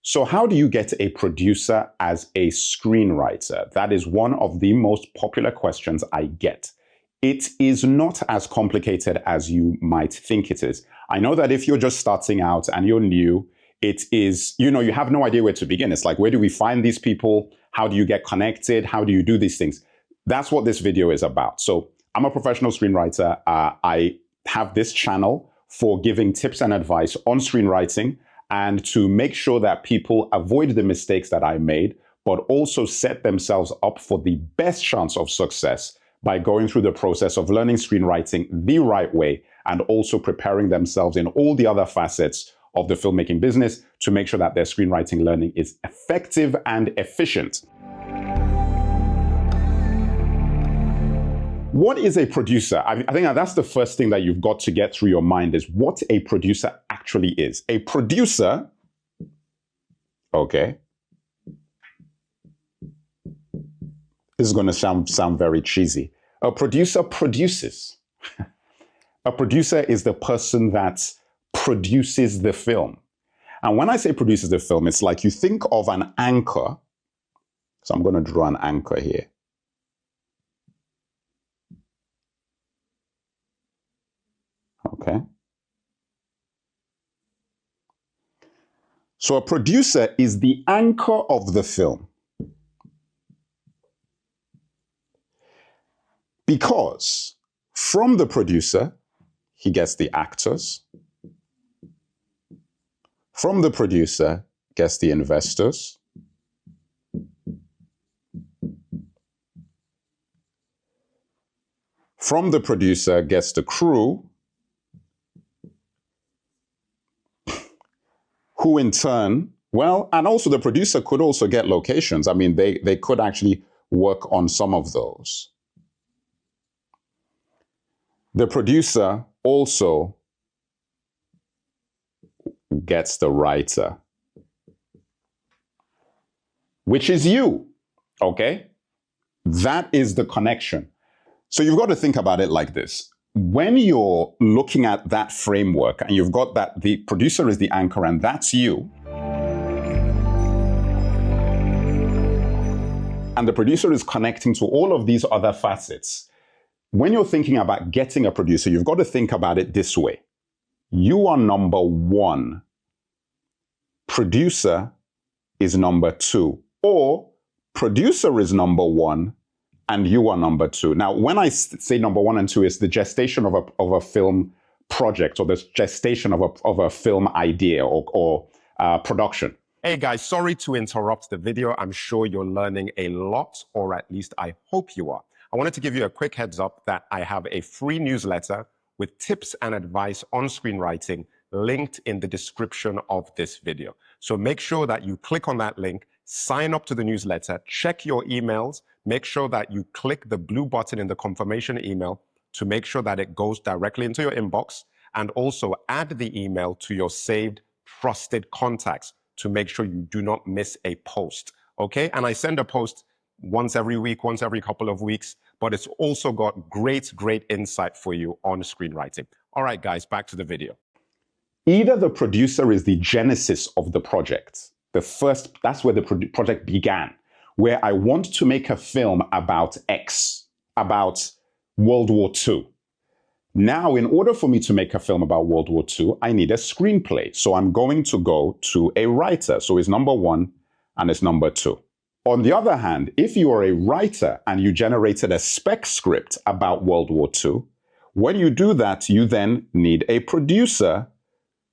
So how do you get a producer as a screenwriter? That is one of the most popular questions I get. It is not as complicated as you might think it is. I know that if you're just starting out and you're new, it is, you have no idea where to begin. It's like, where do we find these people? How do you get connected? How do you do these things? That's what this video is about. So I'm a professional screenwriter. I have this channel for giving tips and advice on screenwriting and to make sure that people avoid the mistakes that I made, but also set themselves up for the best chance of success by going through the process of learning screenwriting the right way and also preparing themselves in all the other facets of the filmmaking business to make sure that their screenwriting learning is effective and efficient. What is a producer? I think that's the first thing that you've got to get through your mind is what a producer actually is. A producer, okay, this is going to sound very cheesy. A producer produces. A producer is the person that produces the film. And when I say produces the film, it's like you think of an anchor. So I'm going to draw an anchor here. Okay. So a producer is the anchor of the film. Because from the producer, he gets the actors. From the producer, gets the investors. From the producer, gets the crew. Who in turn, well, and also the producer could also get locations. I mean, they could actually work on some of those. The producer also gets the writer, which is you, okay? That is the connection. So you've got to think about it like this. When you're looking at that framework and you've got that the producer is the anchor and that's you, and the producer is connecting to all of these other facets, when you're thinking about getting a producer, you've got to think about it this way. You are number one. Producer is number two. Or producer is number one and you are number two. Now, when I say number one and two, it's the gestation of a film project or the gestation of a film idea or production. Hey guys, sorry to interrupt the video. I'm sure you're learning a lot, or at least I hope you are. I wanted to give you a quick heads up that I have a free newsletter with tips and advice on screenwriting linked in the description of this video. So make sure that you click on that link, sign up to the newsletter, check your emails, make sure that you click the blue button in the confirmation email to make sure that it goes directly into your inbox, and also add the email to your saved trusted contacts to make sure you do not miss a post, okay? And I send a post once every week, once every couple of weeks, but it's also got great insight for you on screenwriting. All right, guys, back to the video. Either the producer is the genesis of the project. That's where the project began, where I want to make a film about X, about World War II. Now, in order for me to make a film about World War II, I need a screenplay. So I'm going to go to a writer. So it's number one and it's number two. On the other hand, if you are a writer and you generated a spec script about World War II, when you do that, you then need a producer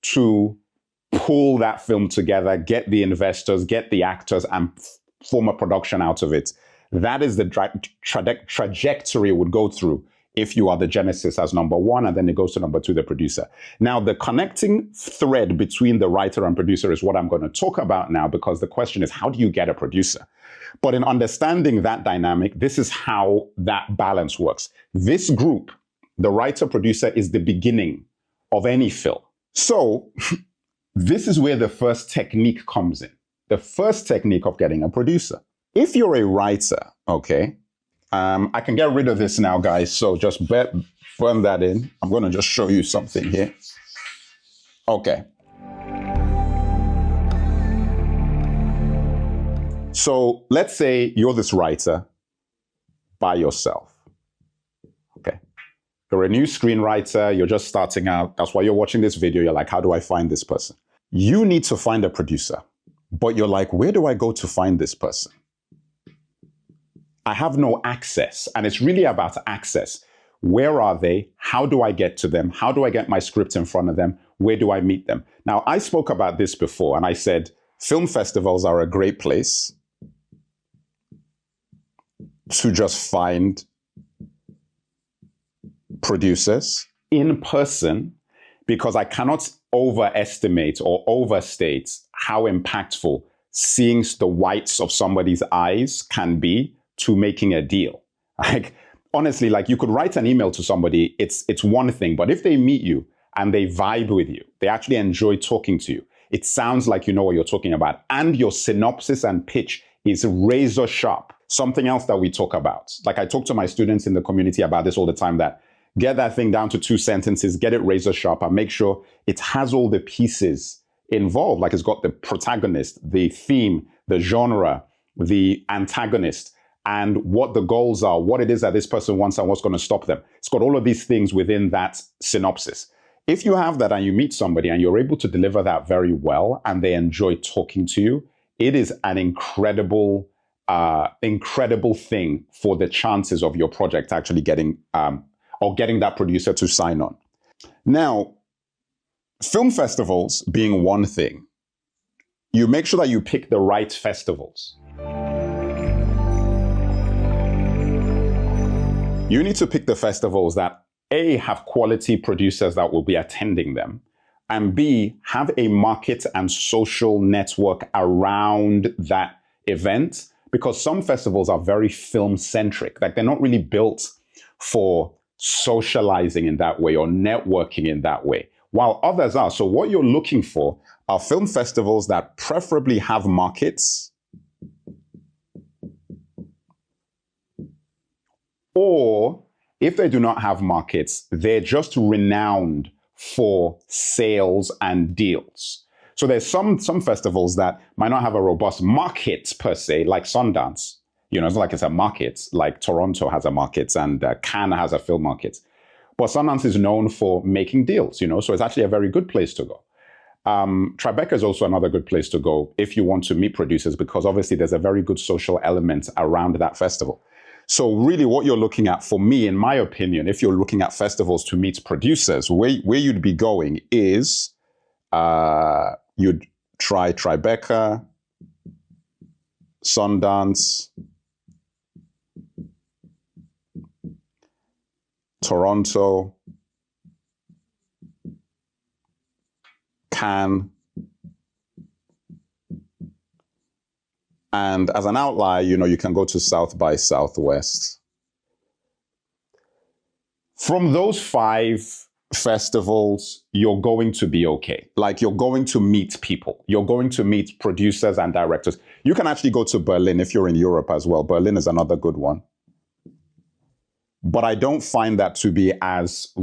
to pull that film together, get the investors, get the actors, and form a production out of it. That is the trajectory it would go through if you are the genesis as number one, and then it goes to number two, the producer. Now, the connecting thread between the writer and producer is what I'm going to talk about now, because the question is, how do you get a producer? But in understanding that dynamic, this is how that balance works. This group, the writer-producer, is the beginning of any film. So this is where the first technique comes in. The first technique of getting a producer. If you're a writer, okay, I can get rid of this now, guys. So just burn that in. I'm going to just show you something here. Okay. So let's say you're this writer by yourself. Okay. You're a new screenwriter, you're just starting out. That's why you're watching this video. You're like, how do I find this person? You need to find a producer, but you're like, where do I go to find this person? I have no access, and it's really about access. Where are they? How do I get to them? How do I get my script in front of them? Where do I meet them? Now, I spoke about this before, and I said film festivals are a great place to just find producers in person, because I cannot overestimate or overstate how impactful seeing the whites of somebody's eyes can be to making a deal. Like, honestly, like, you could write an email to somebody, it's one thing, but if they meet you and they vibe with you, they actually enjoy talking to you, it sounds like you know what you're talking about, and your synopsis and pitch is razor sharp. Something else that we talk about, like I talk to my students in the community about this all the time, that get that thing down to 2 sentences, get it razor sharp, and make sure it has all the pieces involved. Like, it's got the protagonist, the theme, the genre, the antagonist, and what the goals are, what it is that this person wants and what's going to stop them. It's got all of these things within that synopsis. If you have that and you meet somebody and you're able to deliver that very well and they enjoy talking to you, it is an incredible thing for the chances of your project actually getting that producer to sign on. Now, film festivals being one thing, you make sure that you pick the right festivals. You need to pick the festivals that A, have quality producers that will be attending them, and B, have a market and social network around that event, because some festivals are very film-centric. Like, they're not really built for socializing in that way or networking in that way, while others are. So what you're looking for are film festivals that preferably have markets, or if they do not have markets, they're just renowned for sales and deals. So there's some festivals that might not have a robust market per se, like Sundance. You know, it's not like it's a market, like Toronto has a market and Cannes has a film market. But Sundance is known for making deals, you know, so it's actually a very good place to go. Tribeca is also another good place to go if you want to meet producers, because obviously there's a very good social element around that festival. So really what you're looking at, for me, in my opinion, if you're looking at festivals to meet producers, where you'd be going is you'd try Tribeca, Sundance, Toronto, Cannes, and as an outlier, you know, you can go to South by Southwest. From those 5 festivals, you're going to be okay. Like, you're going to meet people. You're going to meet producers and directors. You can actually go to Berlin if you're in Europe as well. Berlin is another good one. But I don't find that to be as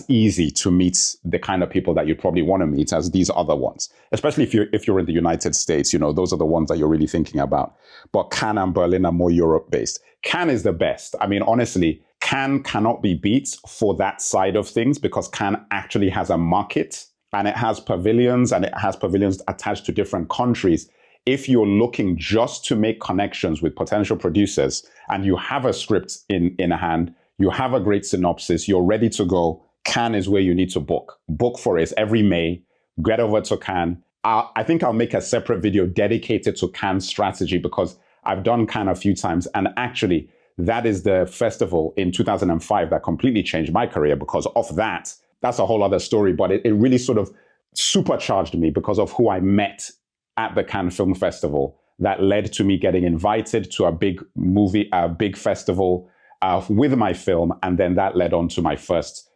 easy to meet the kind of people that you probably want to meet as these other ones. Especially if you're in the United States, you know, those are the ones that you're really thinking about. But Cannes and Berlin are more Europe-based. Cannes is the best. I mean, honestly, Cannes cannot be beat for that side of things, because Cannes actually has a market, and it has pavilions, attached to different countries. If you're looking just to make connections with potential producers and you have a script in hand, you have a great synopsis, you're ready to go, Cannes is where you need to book. Book for it every May, get over to Cannes. I think I'll make a separate video dedicated to Cannes strategy, because I've done Cannes a few times, and actually that is the festival in 2005 that completely changed my career. Because of that, that's a whole other story, but it really sort of supercharged me because of who I met at the Cannes Film Festival. That led to me getting invited to a big festival with my film, and then that led on to my first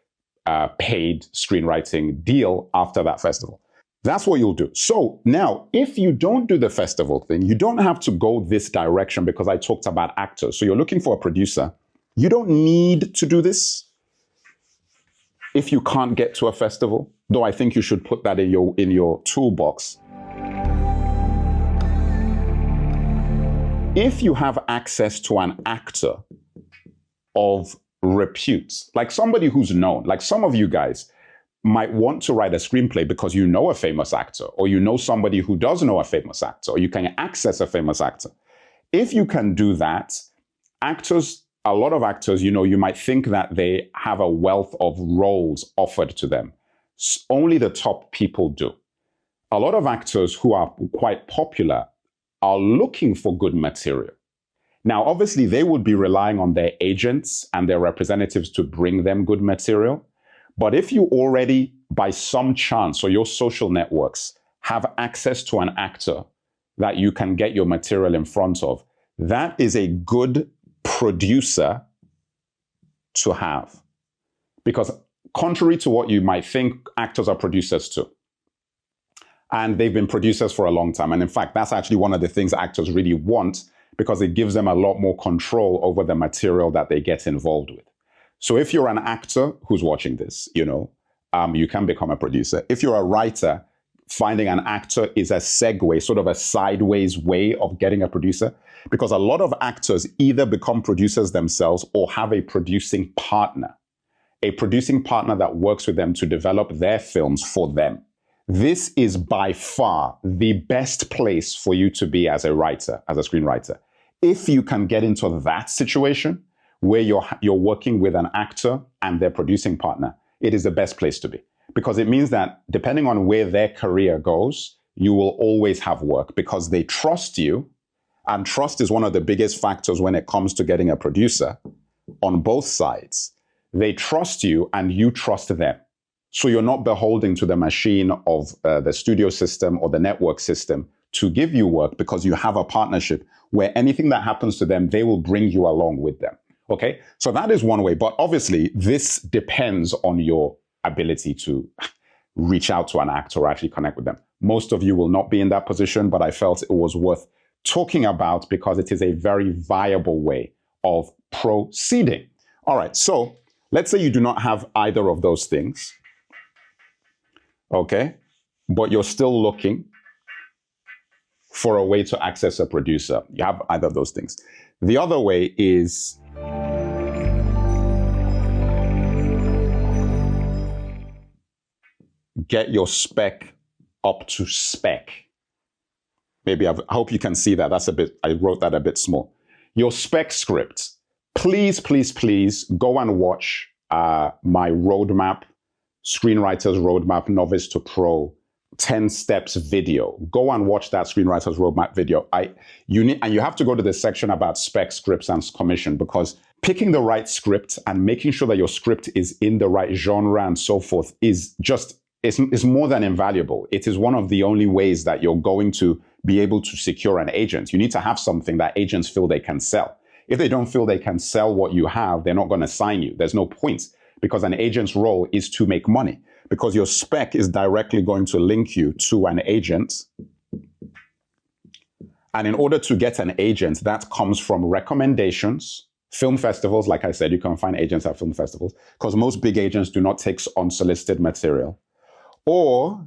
paid screenwriting deal after that festival. That's what you'll do. So now, if you don't do the festival thing, you don't have to go this direction, because I talked about actors. So you're looking for a producer. You don't need to do this if you can't get to a festival, though I think you should put that in your toolbox. If you have access to an actor of repute, like somebody who's known, like some of you guys might want to write a screenplay because you know a famous actor, or you know somebody who does know a famous actor, or you can access a famous actor. If you can do that, actors, a lot of actors, you might think that they have a wealth of roles offered to them. Only the top people do. A lot of actors who are quite popular are looking for good material. Now, obviously, they would be relying on their agents and their representatives to bring them good material. But if you already, by some chance, or your social networks, have access to an actor that you can get your material in front of, that is a good producer to have. Because contrary to what you might think, actors are producers too. And they've been producers for a long time. And in fact, that's actually one of the things actors really want, because it gives them a lot more control over the material that they get involved with. So if you're an actor who's watching this, you can become a producer. If you're a writer, finding an actor is a segue, sort of a sideways way of getting a producer, because a lot of actors either become producers themselves or have a producing partner that works with them to develop their films for them. This is by far the best place for you to be as a writer, as a screenwriter. If you can get into that situation where you're working with an actor and their producing partner, it is the best place to be. Because it means that depending on where their career goes, you will always have work because they trust you. And trust is one of the biggest factors when it comes to getting a producer on both sides. They trust you and you trust them. So you're not beholden to the machine of the studio system or the network system to give you work, because you have a partnership where anything that happens to them, they will bring you along with them. Okay? So that is one way. But obviously, this depends on your ability to reach out to an actor or actually connect with them. Most of you will not be in that position, but I felt it was worth talking about because it is a very viable way of proceeding. All right. So let's say you do not have either of those things. Okay, but you're still looking for a way to access a producer. You have either of those things. The other way is get your spec up to spec. Maybe I hope you can see that. I wrote that a bit small. Your spec script. Please, please, please go and watch my roadmap, Screenwriter's Roadmap, Novice to Pro, 10 steps video. Go and watch that Screenwriter's Roadmap video. You have to go to the section about spec scripts and commission, because picking the right script and making sure that your script is in the right genre and so forth is more than invaluable. It is one of the only ways that you're going to be able to secure an agent. You need to have something that agents feel they can sell. If they don't feel they can sell what you have, they're not going to sign you. There's no point. Because an agent's role is to make money, because your spec is directly going to link you to an agent. And in order to get an agent, that comes from recommendations, film festivals. Like I said, you can find agents at film festivals, because most big agents do not take unsolicited material. Or,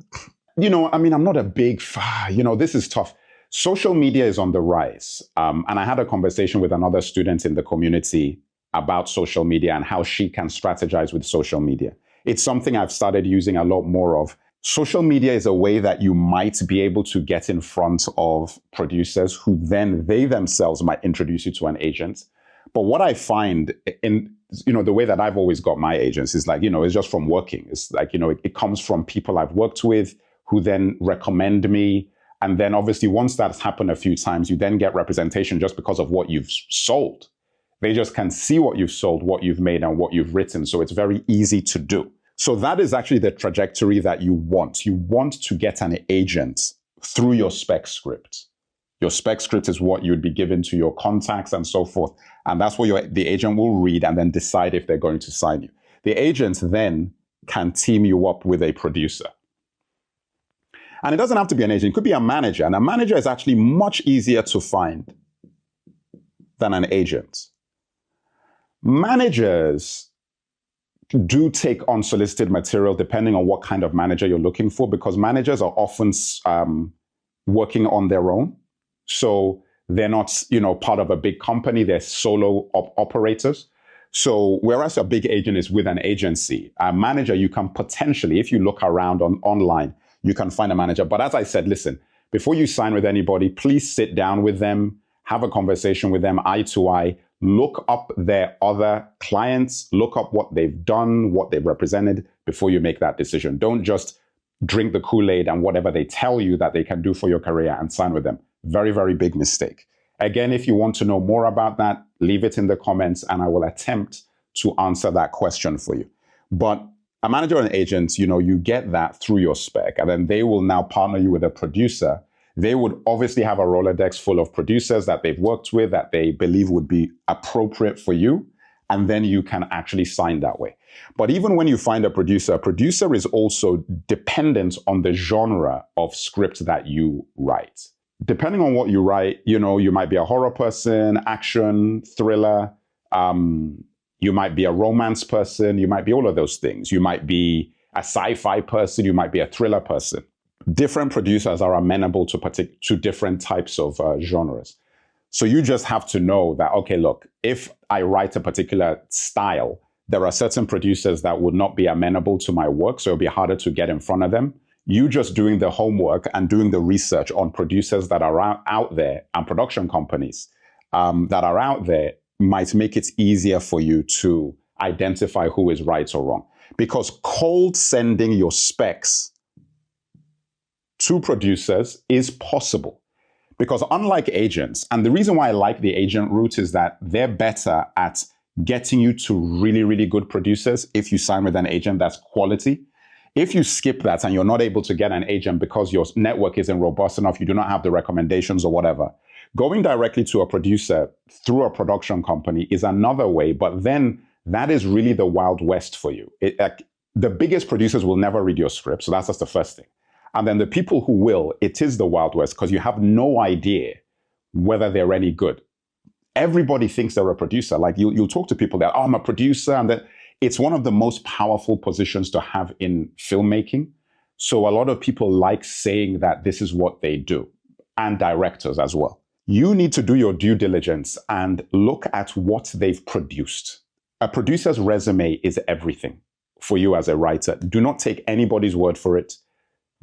I'm not a big, this is tough. Social media is on the rise. And I had a conversation with another student in the community about social media and how she can strategize with social media. It's something I've started using a lot more of. Social media is a way that you might be able to get in front of producers who then they themselves might introduce you to an agent. But what I find in, the way that I've always got my agents is like, it's just from working. It's like, it comes from people I've worked with who then recommend me. And then obviously once that's happened a few times, you then get representation just because of what you've sold. They just can see what you've sold, what you've made, and what you've written. So it's very easy to do. So that is actually the trajectory that you want. You want to get an agent through your spec script. Your spec script is what you would be given to your contacts and so forth. And that's what the agent will read and then decide if they're going to sign you. The agent then can team you up with a producer. And it doesn't have to be an agent. It could be a manager. And a manager is actually much easier to find than an agent. Managers do take unsolicited material depending on what kind of manager you're looking for, because managers are often working on their own. So They're not, part of a big company. They're solo operators. So whereas a big agent is with an agency, a manager, you can potentially, if you look around online, you can find a manager. But as I said, listen, before you sign with anybody, please sit down with them, have a conversation with them eye to eye, look up their other clients, look up what they've done, what they've represented before you make that decision. Don't just drink the Kool-Aid and whatever they tell you that they can do for your career and sign with them. Very, very big mistake. Again, if you want to know more about that, leave it in the comments and I will attempt to answer that question for you. But a manager and agent, you get that through your spec, and then they will now partner you with a producer. They would obviously have a Rolodex full of producers that they've worked with that they believe would be appropriate for you. And then you can actually sign that way. But even when you find a producer is also dependent on the genre of script that you write. Depending on what you write, you might be a horror person, action, thriller, you might be a romance person, you might be all of those things. You might be a sci-fi person, you might be a thriller person. Different producers are amenable to different types of genres. So you just have to know that, okay, look, if I write a particular style, there are certain producers that would not be amenable to my work, so it'll be harder to get in front of them. You just doing the homework and doing the research on producers that are out there and production companies that are out there might make it easier for you to identify who is right or wrong. Because cold sending your specs to producers is possible. Because unlike agents, and the reason why I like the agent route is that they're better at getting you to really, really good producers if you sign with an agent that's quality. If you skip that and you're not able to get an agent because your network isn't robust enough, you do not have the recommendations or whatever, going directly to a producer through a production company is another way, but then that is really the Wild West for you. The biggest producers will never read your script, so that's just the first thing. And then the people who will, it is the Wild West because you have no idea whether they're any good. Everybody thinks they're a producer. Like you'll talk to people that, I'm a producer, and that it's one of the most powerful positions to have in filmmaking. So a lot of people like saying that this is what they do, and directors as well. You need to do your due diligence and look at what they've produced. A producer's resume is everything for you as a writer. Do not take anybody's word for it.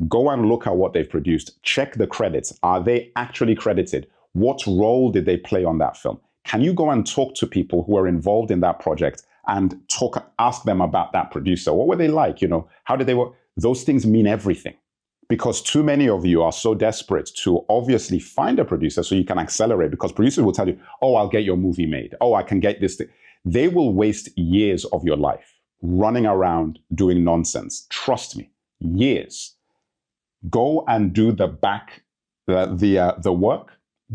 Go and look at what they've produced. Check the credits. Are they actually credited? What role did they play on that film? Can you go and talk to people who are involved in that project and ask them about that producer? What were they like? How did they work? Those things mean everything, because too many of you are so desperate to obviously find a producer so you can accelerate, because producers will tell you, I'll get your movie made. I can get this thing. They will waste years of your life running around doing nonsense. Trust me, years. Go and do the work.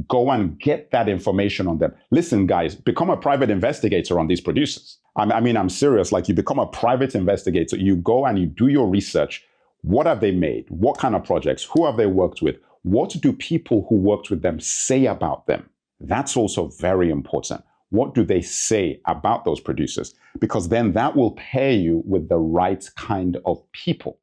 Go and get that information on them. Listen, guys, become a private investigator on these producers. I'm serious. Like, you become a private investigator. You go and you do your research. What have they made? What kind of projects? Who have they worked with? What do people who worked with them say about them? That's also very important. What do they say about those producers? Because then that will pair you with the right kind of people.